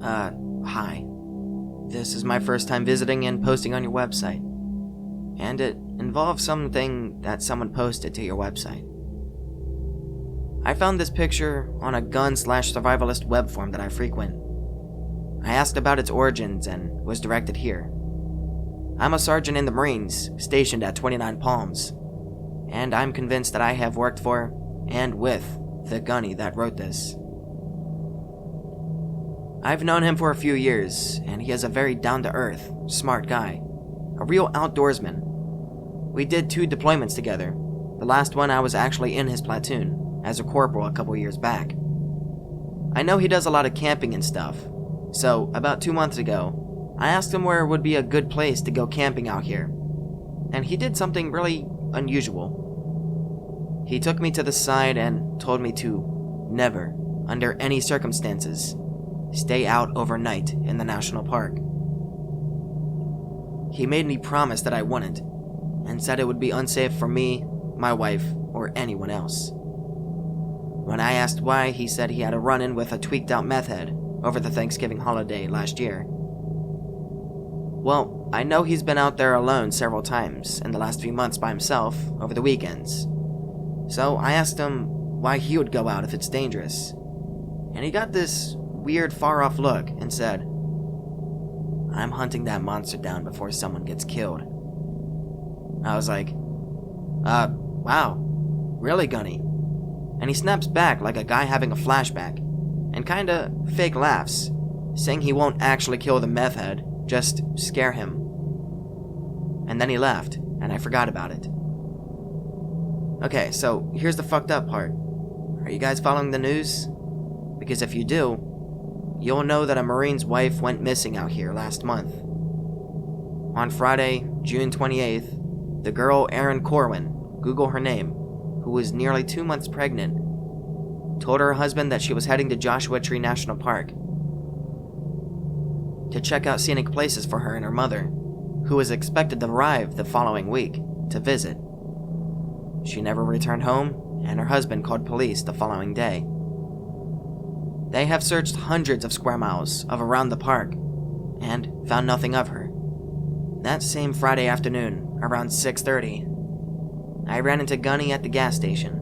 Hi. This is my first time visiting and posting on your website. And it involves something that someone posted to your website. I found this picture on a gun/survivalist web forum that I frequent. I asked about its origins and was directed here. I'm a sergeant in the Marines, stationed at 29 Palms, and I'm convinced that I have worked for and with the gunny that wrote this. I've known him for a few years, and he is a very down-to-earth, smart guy, a real outdoorsman. We did 2 deployments together. The last one I was actually in his platoon, as a corporal a couple years back. I know he does a lot of camping and stuff, so about 2 months ago, I asked him where would be a good place to go camping out here, and he did something really unusual. He took me to the side and told me to never, under any circumstances, stay out overnight in the national park. He made me promise that I wouldn't, and said it would be unsafe for me, my wife, or anyone else. When I asked why, he said he had a run-in with a tweaked-out meth head over the Thanksgiving holiday last year. Well, I know he's been out there alone several times in the last few months by himself over the weekends. So I asked him why he would go out if it's dangerous. And he got this weird far-off look and said, "I'm hunting that monster down before someone gets killed." I was like, wow, really, Gunny? And he snaps back like a guy having a flashback, and kinda fake laughs, saying he won't actually kill the meth head, just scare him. And then he left, and I forgot about it. Okay, so here's the fucked up part. Are you guys following the news? Because if you do, you'll know that a Marine's wife went missing out here last month. On Friday, June 28th, the girl Erin Corwin, Google her name, who was nearly 2 months pregnant, told her husband that she was heading to Joshua Tree National Park to check out scenic places for her and her mother, who was expected to arrive the following week to visit. She never returned home, and her husband called police the following day. They have searched hundreds of square miles of around the park and found nothing of her. That same Friday afternoon, around 6:30, I ran into Gunny at the gas station.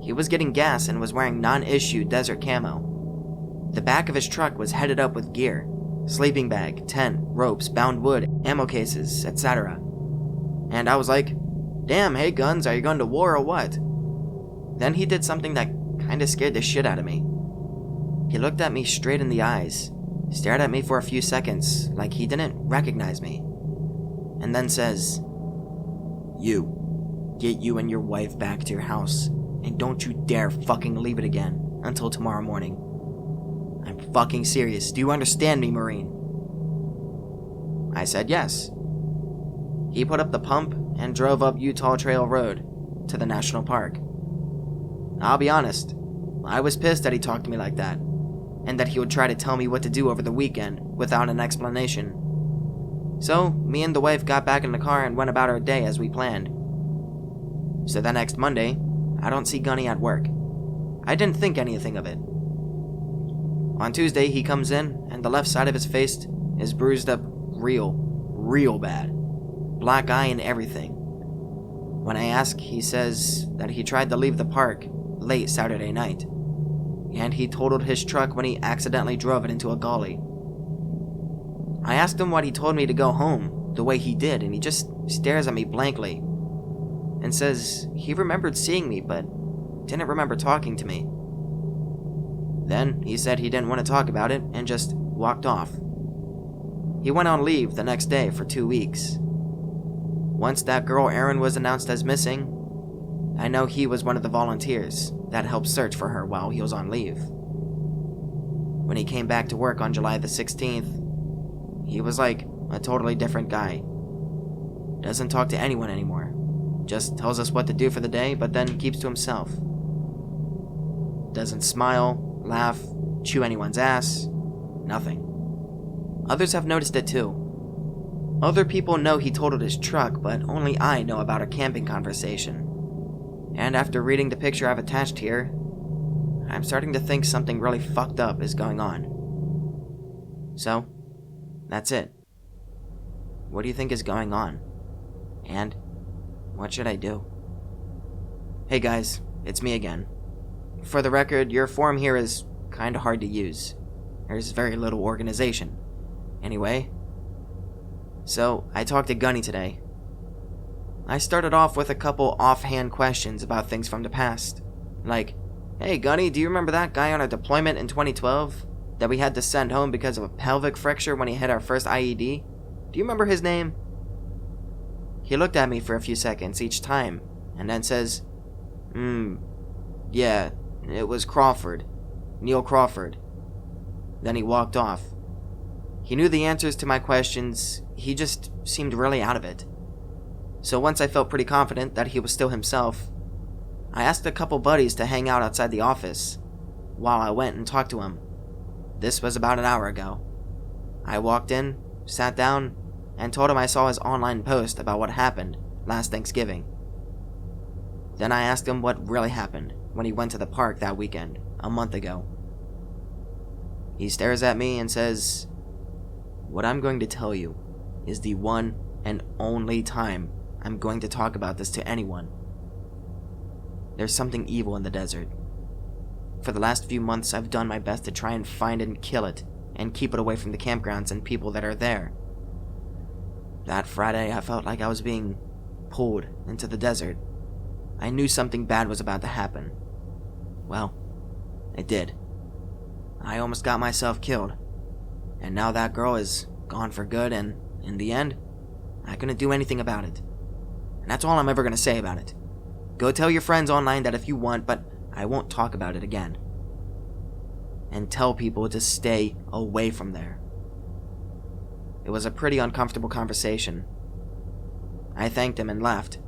He was getting gas and was wearing non-issue desert camo. The back of his truck was headed up with gear, sleeping bag, tent, ropes, bound wood, ammo cases, etc. And I was like, "Damn, hey Guns, are you going to war or what?" Then he did something that kinda scared the shit out of me. He looked at me straight in the eyes, stared at me for a few seconds like he didn't recognize me, and then says, "Get you and your wife back to your house, and don't you dare fucking leave it again until tomorrow morning. I'm fucking serious. Do you understand me, Marine?" I said yes. He put up the pump and drove up Utah Trail Road to the national park. I'll be honest, I was pissed that he talked to me like that, and that he would try to tell me what to do over the weekend without an explanation. So, me and the wife got back in the car and went about our day as we planned. So the next Monday, I don't see Gunny at work. I didn't think anything of it. On Tuesday, he comes in, and the left side of his face is bruised up real bad. Black eye and everything. When I ask, he says that he tried to leave the park late Saturday night, and he totaled his truck when he accidentally drove it into a gully. I asked him what he told me to go home the way he did, and he just stares at me blankly and says he remembered seeing me but didn't remember talking to me. Then he said he didn't want to talk about it and just walked off. He went on leave the next day for 2 weeks. Once that girl Erin was announced as missing, I know he was one of the volunteers that helped search for her while he was on leave. When he came back to work on July the 16th, he was like a totally different guy. Doesn't talk to anyone anymore. Just tells us what to do for the day, but then keeps to himself. Doesn't smile, laugh, chew anyone's ass, nothing. Others have noticed it too. Other people know he totaled his truck, but only I know about our camping conversation. And after reading the picture I've attached here, I'm starting to think something really fucked up is going on. So, that's it. What do you think is going on? And what should I do? Hey guys, it's me again. For the record, your forum here is kinda hard to use. There's very little organization. Anyway, so I talked to Gunny today. I started off with a couple offhand questions about things from the past. Like, hey Gunny, do you remember that guy on a deployment in 2012 that we had to send home because of a pelvic fracture when he hit our first IED? Do you remember his name? He looked at me for a few seconds each time, and then says, yeah, it was Crawford. Neil Crawford. Then he walked off. He knew the answers to my questions, he just seemed really out of it. So once I felt pretty confident that he was still himself, I asked a couple buddies to hang out outside the office while I went and talked to him. This was about an hour ago. I walked in, sat down, and told him I saw his online post about what happened last Thanksgiving. Then I asked him what really happened when he went to the park that weekend, a month ago. He stares at me and says, "What I'm going to tell you is the one and only time I'm going to talk about this to anyone. There's something evil in the desert. For the last few months, I've done my best to try and find and kill it and keep it away from the campgrounds and people that are there. That Friday, I felt like I was being pulled into the desert. I knew something bad was about to happen. Well, it did. I almost got myself killed. And now that girl is gone for good, and in the end, I couldn't do anything about it. And that's all I'm ever going to say about it. Go tell your friends online that if you want, but I won't talk about it again. And tell people to stay away from there." It was a pretty uncomfortable conversation. I thanked him and left.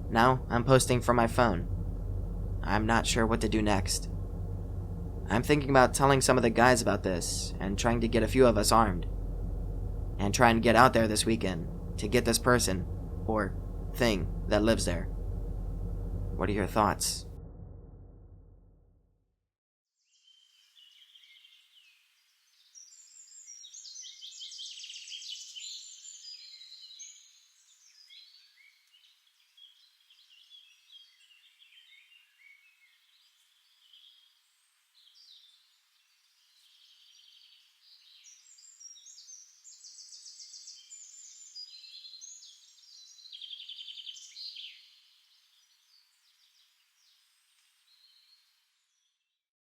Now I'm posting from my phone. I'm not sure what to do next. I'm thinking about telling some of the guys about this and trying to get a few of us armed. And try and get out there this weekend to get this person, or thing, that lives there. What are your thoughts?